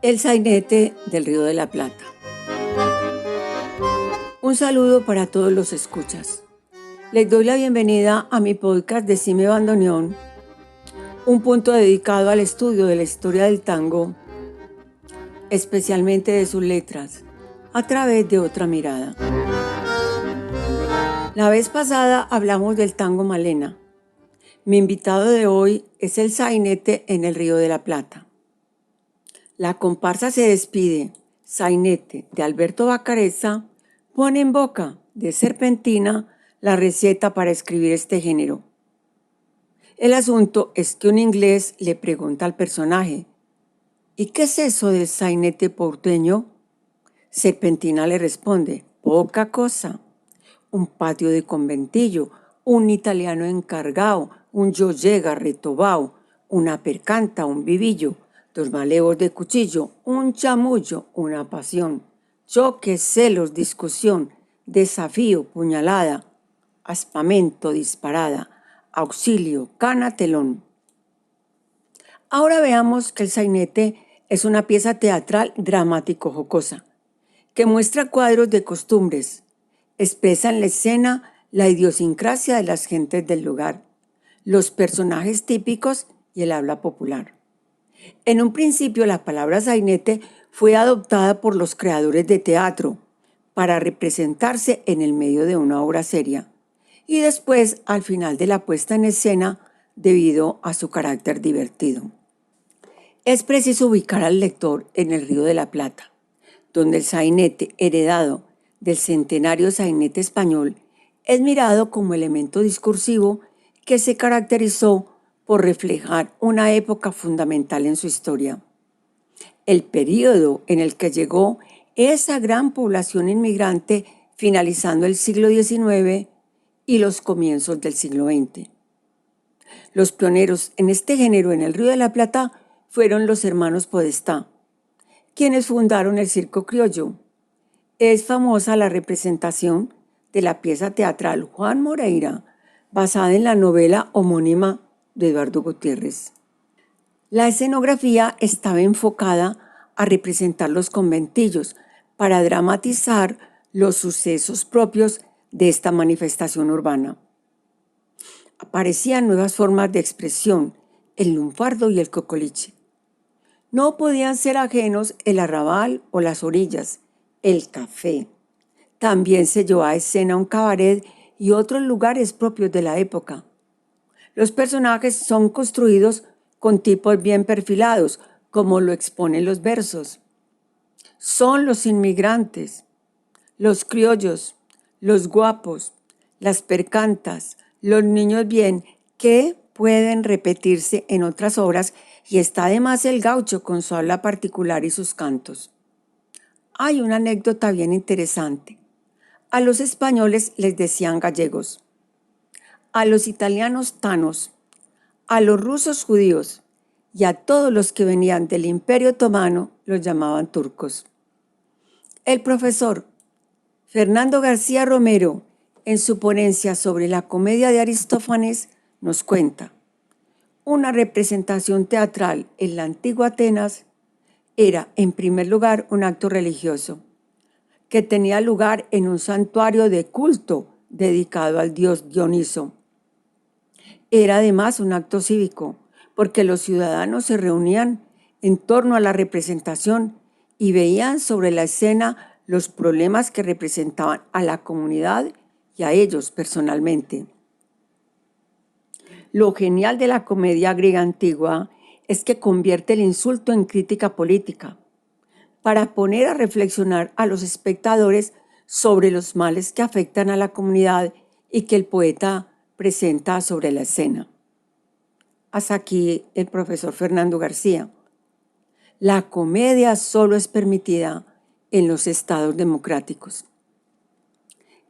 El sainete del Río de la Plata. Un saludo para todos los escuchas. Les doy la bienvenida a mi podcast Decime Bandoneón, un punto dedicado al estudio de la historia del tango, especialmente de sus letras, a través de otra mirada. La vez pasada hablamos del tango Malena. Mi invitado de hoy es el sainete en el Río de la Plata. La comparsa se despide, sainete de Alberto Vacarezza, pone en boca de Serpentina la receta para escribir este género. El asunto es que un inglés le pregunta al personaje, ¿y qué es eso del sainete porteño? Serpentina le responde, poca cosa, un patio de conventillo, un italiano encargado, un yo llega retobao, una percanta, un vivillo, dos malevos de cuchillo, un chamullo, una pasión, choque, celos, discusión, desafío, puñalada, aspamento, disparada, auxilio, cana, telón. Ahora veamos que el sainete es una pieza teatral dramático-jocosa, que muestra cuadros de costumbres, expresa en la escena la idiosincrasia de las gentes del lugar, los personajes típicos y el habla popular. En un principio la palabra sainete fue adoptada por los creadores de teatro para representarse en el medio de una obra seria y después al final de la puesta en escena debido a su carácter divertido. Es preciso ubicar al lector en el Río de la Plata, donde el sainete heredado del centenario sainete español es mirado como elemento discursivo que se caracterizó por reflejar una época fundamental en su historia. El período en el que llegó esa gran población inmigrante finalizando el siglo XIX y los comienzos del siglo XX. Los pioneros en este género en el Río de la Plata fueron los hermanos Podestá, quienes fundaron el Circo Criollo. Es famosa la representación de la pieza teatral Juan Moreira, basada en la novela homónima de Eduardo Gutiérrez. La escenografía estaba enfocada a representar los conventillos para dramatizar los sucesos propios de esta manifestación urbana. Aparecían nuevas formas de expresión, el lunfardo y el cocoliche. No podían ser ajenos el arrabal o las orillas, el café. También se llevó a escena un cabaret y otros lugares propios de la época. Los personajes son construidos con tipos bien perfilados, como lo exponen los versos. Son los inmigrantes, los criollos, los guapos, las percantas, los niños bien, que pueden repetirse en otras obras, y está además el gaucho con su habla particular y sus cantos. Hay una anécdota bien interesante. A los españoles les decían gallegos, a los italianos tanos, a los rusos judíos y a todos los que venían del Imperio Otomano los llamaban turcos. El profesor Fernando García Romero, en su ponencia sobre la comedia de Aristófanes, nos cuenta, una representación teatral en la antigua Atenas era, en primer lugar, un acto religioso, que tenía lugar en un santuario de culto dedicado al dios Dioniso. Era además un acto cívico, porque los ciudadanos se reunían en torno a la representación y veían sobre la escena los problemas que representaban a la comunidad y a ellos personalmente. Lo genial de la comedia griega antigua es que convierte el insulto en crítica política, para poner a reflexionar a los espectadores sobre los males que afectan a la comunidad y que el poeta presenta sobre la escena. Hasta aquí el profesor Fernando García. La comedia solo es permitida en los estados democráticos.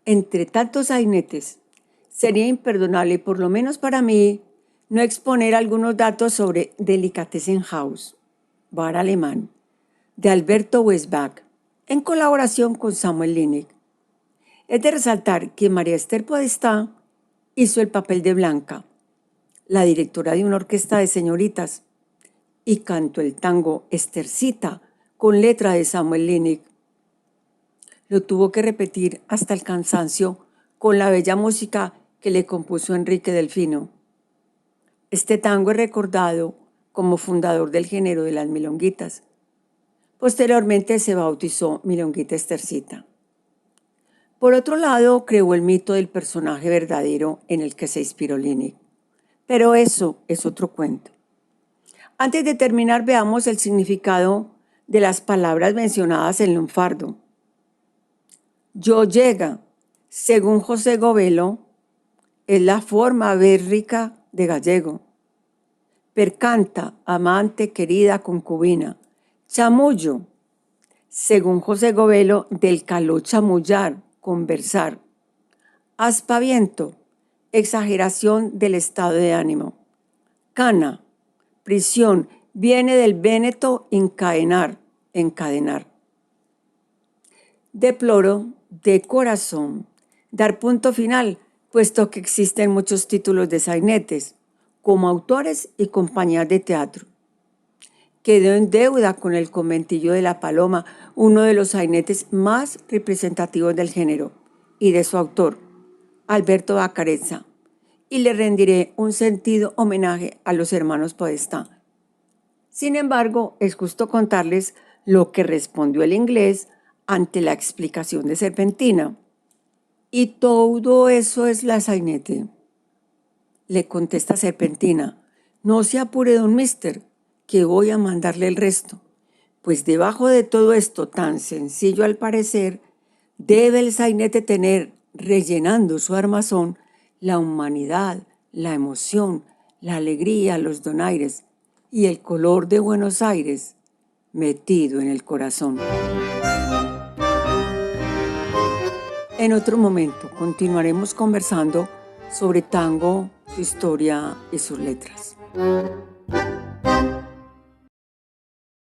Entre tantos sainetes, sería imperdonable, por lo menos para mí, no exponer algunos datos sobre Delikatessenhaus, bar alemán, de Alberto Westbach, en colaboración con Samuel Linig. Es de resaltar que María Esther Podestá hizo el papel de Blanca, la directora de una orquesta de señoritas, y cantó el tango Estercita con letra de Samuel Linig. Lo tuvo que repetir hasta el cansancio con la bella música que le compuso Enrique Delfino. Este tango es recordado como fundador del género de las milonguitas. Posteriormente se bautizó Milonguita Estercita. Por otro lado, creó el mito del personaje verdadero en el que se inspiró Linig. Pero eso es otro cuento. Antes de terminar, veamos el significado de las palabras mencionadas en lunfardo. Yo llega, según José Govelo, es la forma bérrica de gallego. Percanta, amante, querida, concubina. Chamullo, según José Govelo, del caló chamullar, conversar. Aspaviento, exageración del estado de ánimo. Cana, prisión, viene del véneto encadenar, encadenar. Deploro, de corazón, dar punto final, puesto que existen muchos títulos de sainetes, como autores y compañías de teatro. Quedó en deuda con el Conventillo de la Paloma, uno de los sainetes más representativos del género, y de su autor, Alberto Bacarezza, y le rendiré un sentido homenaje a los hermanos Podestá. Sin embargo, es justo contarles lo que respondió el inglés ante la explicación de Serpentina. ¿Y todo eso es la sainete? Le contesta Serpentina, no se apure, don mister, que voy a mandarle el resto, pues debajo de todo esto tan sencillo al parecer, debe el sainete tener, rellenando su armazón, la humanidad, la emoción, la alegría, los donaires y el color de Buenos Aires metido en el corazón. En otro momento continuaremos conversando sobre tango, su historia y sus letras.